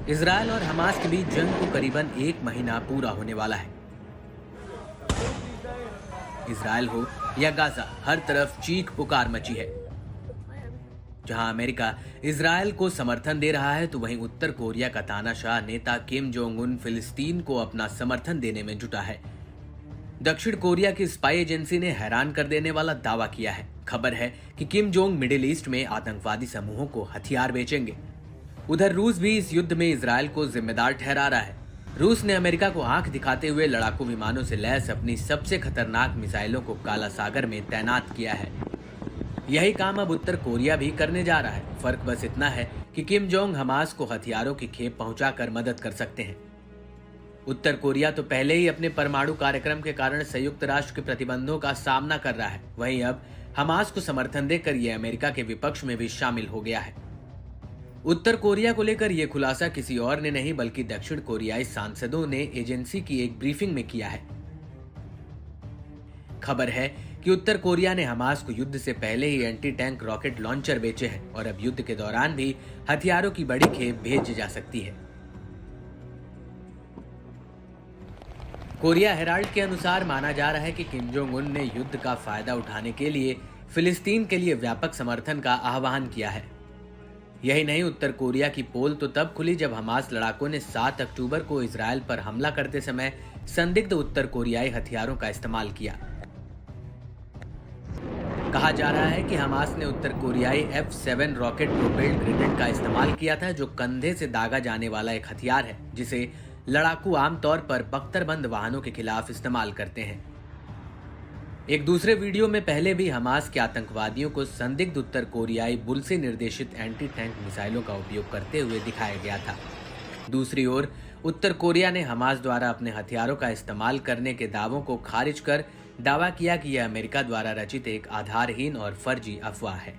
Israel और Hamas के बीच जंग को करीबन एक महीना पूरा होने वाला है। इजरायल हो या गाजा, हर तरफ चीख पुकार मची है। जहां अमेरिका इजरायल को समर्थन दे रहा है, तो वहीं उत्तर कोरिया का तानाशाह नेता किम जोंग उन फिलिस्तीन को अपना समर्थन देने में जुटा है। दक्षिण कोरिया की स्पाई एजेंसी ने हैरान कर देने वाला दावा किया है। खबर है कि किम जोंग मिडिल ईस्ट में आतंकवादी समूहों को हथियार बेचेंगे। उधर रूस भी इस युद्ध में इजरायल को जिम्मेदार ठहरा रहा है। रूस ने अमेरिका को आंख दिखाते हुए लड़ाकू विमानों से लैस अपनी सबसे खतरनाक मिसाइलों को काला सागर में तैनात किया है। यही काम अब उत्तर कोरिया भी करने जा रहा है। फर्क बस इतना है कि किम जोंग हमास को हथियारों की खेप पहुंचाकर मदद कर सकते हैं। उत्तर कोरिया तो पहले ही अपने परमाणु कार्यक्रम के कारण संयुक्त राष्ट्र के प्रतिबंधों का सामना कर रहा है। वहीं अब हमास को समर्थन देकर यह अमेरिका के विपक्ष में भी शामिल हो गया है। उत्तर कोरिया को लेकर यह खुलासा किसी और ने नहीं, बल्कि दक्षिण कोरियाई सांसदों ने एजेंसी की एक ब्रीफिंग में किया है। खबर है कि उत्तर कोरिया ने हमास को युद्ध से पहले ही एंटी टैंक रॉकेट लॉन्चर बेचे हैं और अब युद्ध के दौरान भी हथियारों की बड़ी खेप भेजी जा सकती है। कोरिया हेराल्ड के अनुसार माना जा रहा है कि किम जोंग उन ने युद्ध का फायदा उठाने के लिए फिलिस्तीन के लिए व्यापक समर्थन का आह्वान किया है। यही नहीं, उत्तर कोरिया की पोल तो तब खुली जब हमास लड़ाकों ने 7 अक्टूबर को इजरायल पर हमला करते समय संदिग्ध उत्तर कोरियाई हथियारों का इस्तेमाल किया। कहा जा रहा है कि हमास ने उत्तर कोरियाई F-7 रॉकेट प्रोपेल्ड ग्रेनेड का इस्तेमाल किया था, जो कंधे से दागा जाने वाला एक हथियार है जिसे लड़ाकू आमतौर पर बख्तरबंद वाहनों के खिलाफ इस्तेमाल करते हैं। एक दूसरे वीडियो में पहले भी हमास के आतंकवादियों को संदिग्ध उत्तर कोरियाई बुल से निर्देशित एंटी टैंक मिसाइलों का उपयोग करते हुए दिखाया गया था। दूसरी ओर उत्तर कोरिया ने हमास द्वारा अपने हथियारों का इस्तेमाल करने के दावों को खारिज कर दावा किया कि यह अमेरिका द्वारा रचित एक आधारहीन और फर्जी अफवाह है।